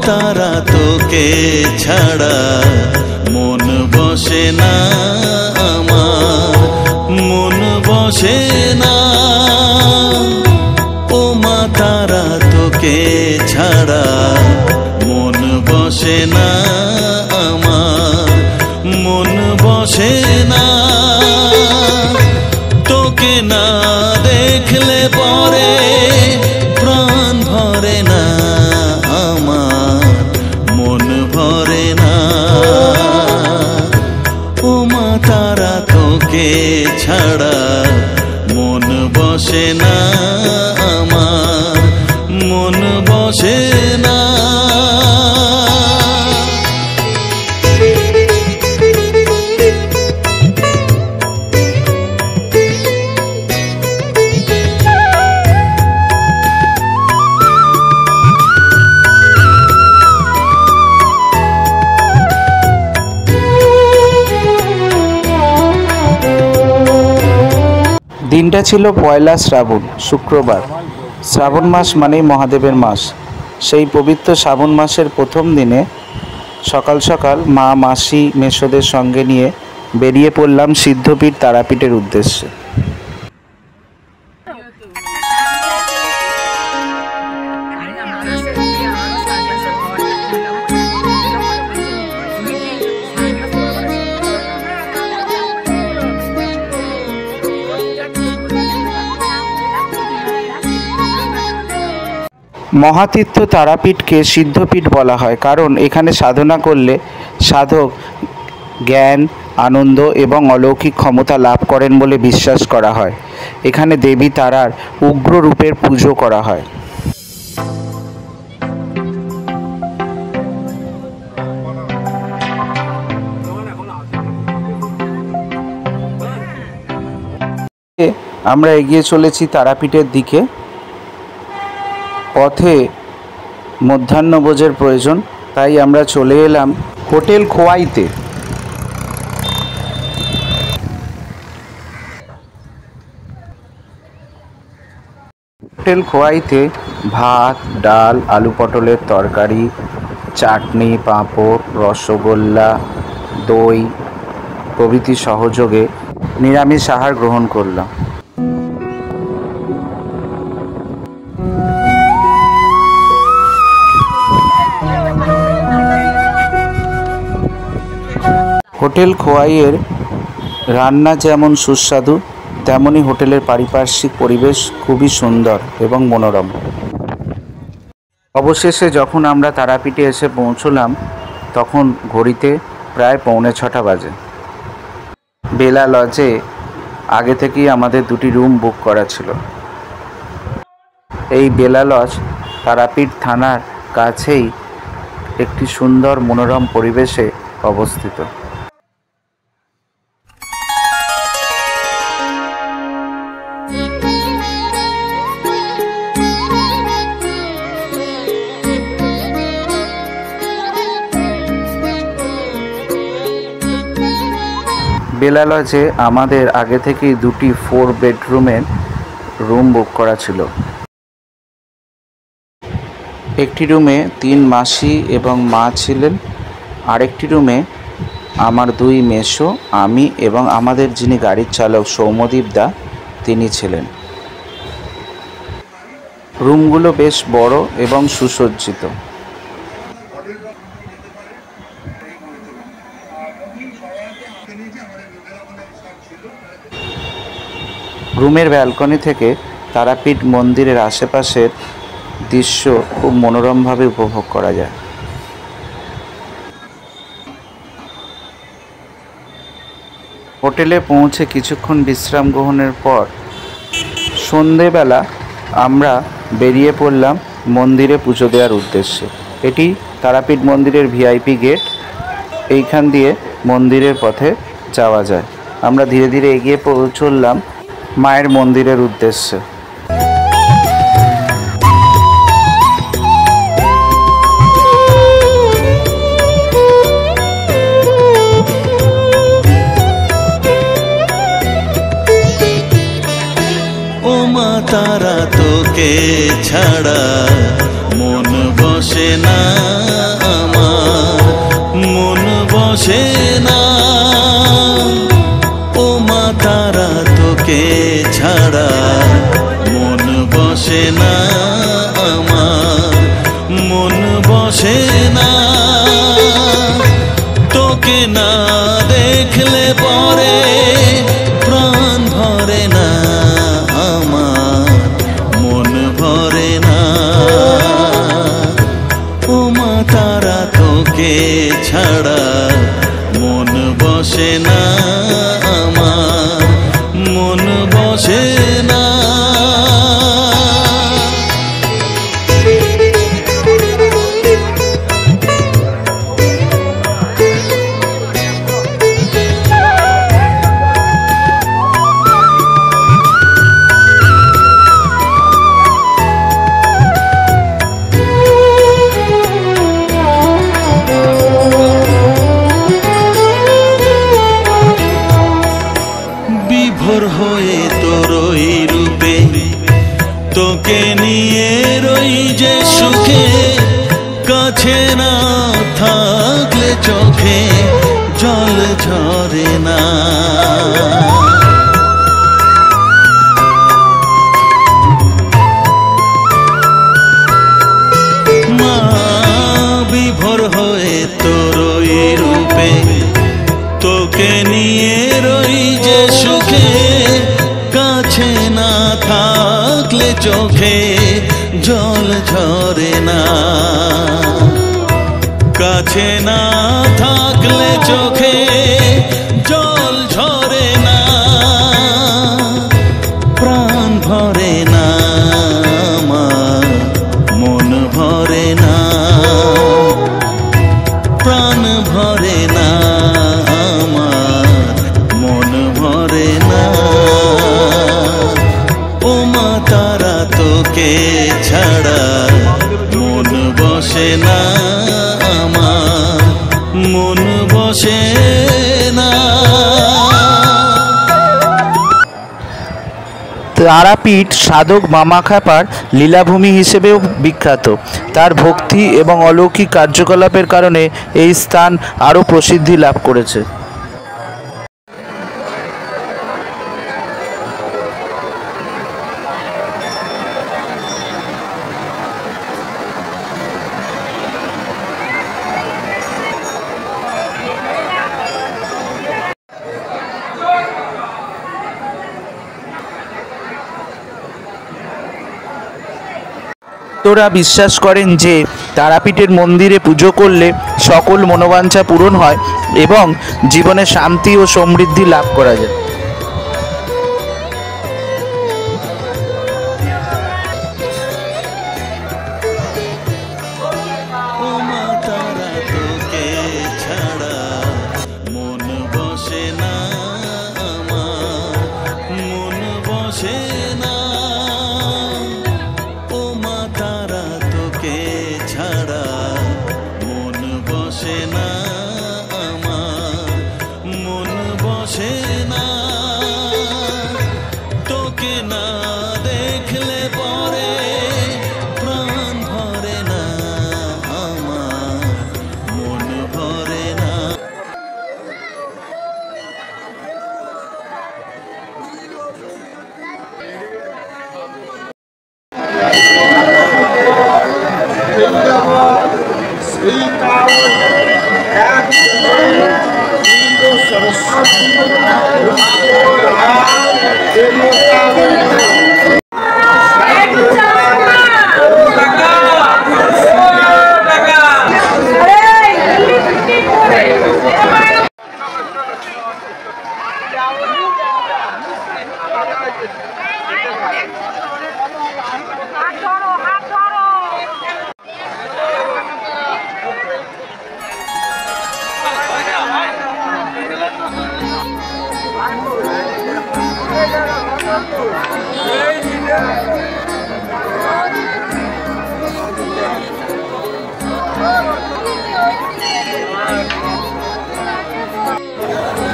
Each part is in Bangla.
তারা তোকে ছাড়া মন বসে না আমার, মন বসে না। ও মা তারা তোকে ছাড়া মন বসে না আমার, মন বসে না। তোকে না দেখলে পরে প্রাণ ভরে না আমার, মন ভরে না। ও মা তারা তোকে ছাড়া মন বসে না আমার, মন বসে না। দিনটা ছিল পয়লা শ্রাবণ, শুক্রবার। শ্রাবণ মাস মানেই মহাদেবের মাস। সেই পবিত্র শ্রাবণ মাসের প্রথম দিনে সকাল সকাল মা, মাসি, মেসোদের সঙ্গে নিয়ে বেরিয়ে পড়লাম সিদ্ধপীঠ তারাপীঠের উদ্দেশ্যে। মহাতীর্থ তারাপীঠকে সিদ্ধপীঠ বলা হয়, কারণ এখানে সাধনা করলে সাধক জ্ঞান, আনন্দ এবং অলৌকিক ক্ষমতা লাভ করেন বলে বিশ্বাস করা হয়। এখানে দেবী তারার উগ্র রূপের পুজো করা হয়। আমরা এগিয়ে চলেছি তারাপীঠের দিকে। পথে মধ্যাহ্নভোজের প্রয়োজন, তাই আমরা চলে এলাম হোটেল খোয়াইতে। হোটেল খোয়াইতে ভাত, ডাল, আলু পটলের তরকারি, চাটনি, পাঁপড়, রসগোল্লা, দই প্রভৃতি সহযোগে নিরামিষ আহার গ্রহণ করলাম। হোটেল খোয়াইয়ের রান্না যেমন সুস্বাদু, তেমনি হোটেলের পারিপার্শ্বিক পরিবেশ খুবই সুন্দর এবং মনোরম। অবশেষে যখন আমরা তারাপীঠে এসে পৌঁছলাম, তখন ঘড়িতে প্রায় 6:45 বাজে। বেলা লজে আগে থেকেই আমাদের 2টি রুম বুক করা ছিল। এই বেলা লজ তারাপীঠ থানার কাছেই একটি সুন্দর মনোরম পরিবেশে অবস্থিত। বেলা লজে আমাদের আগে থেকেই 2টি 4 বেডরুমের রুম বুক করা ছিল। একটি রুমে 3 মাসি এবং মা ছিলেন, আরেকটি রুমে আমার 2 মেসো, আমি এবং আমাদের যিনি গাড়ির চালক সৌম্যদীপ দা তিনি ছিলেন। রুমগুলো বেশ বড় এবং সুসজ্জিত। রুমের ব্যালকনি থেকে তারাপীঠ মন্দিরের আশেপাশের দৃশ্য খুব মনোরমভাবে উপভোগ করা যায়। হোটেলে পৌঁছে কিছুক্ষণ বিশ্রাম গ্রহণের পর সন্ধেবেলা আমরা বেরিয়ে পড়লাম মন্দিরে পুজো দেওয়ার উদ্দেশ্যে। এটি তারাপীঠ মন্দিরের ভিআইপি গেট। এইখান দিয়ে মন্দিরের পথে যাওয়া যায়। আমরা ধীরে ধীরে এগিয়ে চললাম মায়ের মন্দিরের উদ্দেশ্যে। ও মা তারা তোকে ছাড়া মন বসে বসে না আমার, মন বসে না। ও মা তারা তোকে ছাড়া মন বসে না আমার, মন বসে না। তোকে না দেখলে পরে প্রাণ ভরে না আমার, মন ভরে না। ও মা তারা তোকে ছাড়া মন বসে না আমার, মন বসে না। বিভোর হয়ে তোর ওই রূপে তোকে নিয়ে রই যে সুখে, কাছে না থাকলে চোখে জল ঝরে না। মা বিভোর হয়ে তোর ওই রূপে তোকে নিয়ে রই যে সুখে, কাছে না থাকলে চোখে জল ঝরে না। কাছে না থাকলে চোখে জল ঝরে না, প্রাণ ভরে না আমার, মন ভরে না, প্রাণ ভরে না আমার, মন ভরে না। ও মা তারা তোকে ছাড়া মন বসে না আমার, মন বসে না। তারাপীঠ সাধক মামাখ্যাপার লীলাভূমি হিসেবেও বিখ্যাত। তার ভক্তি এবং অলৌকিক কার্যকলাপের কারণে এই স্থান আরও প্রসিদ্ধি লাভ করেছে। ভক্তরা বিশ্বাস করেন যে তারাপীঠের মন্দিরে পুজো করলে সকল মনোবাঞ্ছা পূরণ হয় এবং জীবনে শান্তি ও সমৃদ্ধি লাভ করা যায়। ও মা তারা তোকে ছাড়া মন বসে না আমার, মন বসে না। ও মা তারা তোকে ছাড়া মন বসে না আমার, মন বসে না। তোকে না দেখলে পরে প্রাণ ভরে না আমার, মন ভরে না।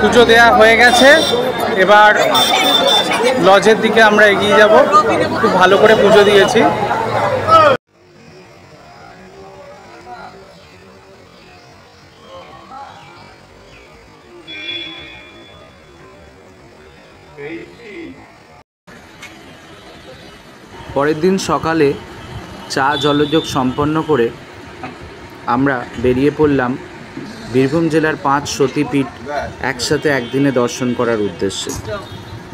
পুজো দেয়া হয়ে গেছে, এবার লজের দিকে আমরা এগিয়ে যাব। খুব ভালো করে পুজো দিয়েছি। পরের দিন সকালে চা জলযোগ সম্পন্ন করে আমরা বেরিয়ে পড়লাম বীরভূম জেলার 5 সতীপীঠ একসাথে একদিনে দর্শন করার উদ্দেশ্যে।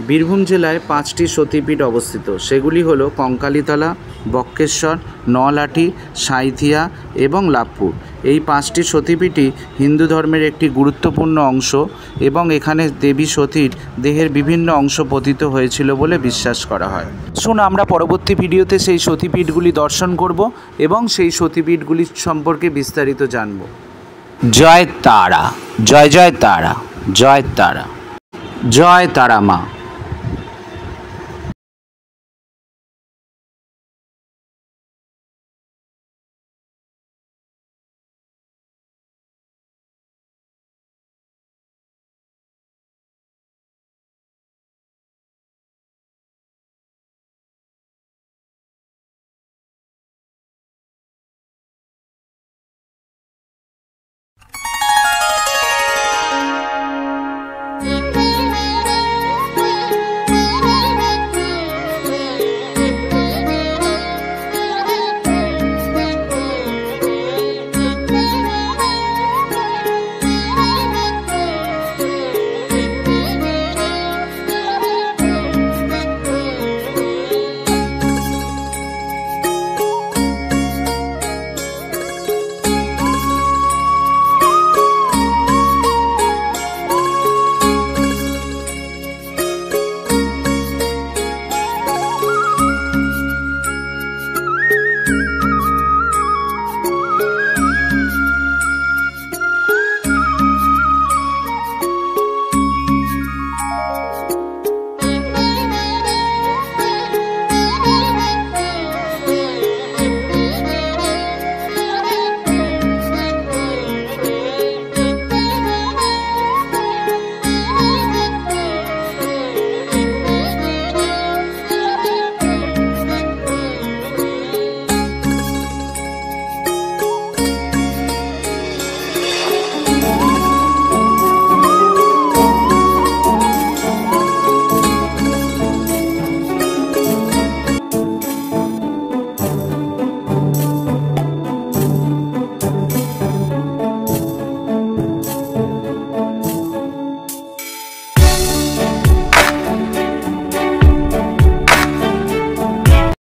বীরভূম জেলায় 5টি সতীপীঠ অবস্থিত, সেগুলি হলো কঙ্কালীতলা, বক্রেশ্বর, নলহাটি, সাঁইথিয়া এবং লাভপুর। এই 5টি সতীপীঠই হিন্দু ধর্মের একটি গুরুত্বপূর্ণ অংশ এবং এখানে দেবী সতীর দেহের বিভিন্ন অংশ পতিত হয়েছিল বলে বিশ্বাস করা হয়। আমরা পরবর্তী ভিডিওতে সেই সতীপীঠগুলি দর্শন করব এবং সেই সতীপীঠগুলি সম্পর্কে বিস্তারিত জানব। জয় তারা, জয় জয় তারা, জয় তারা, জয় তারা মা।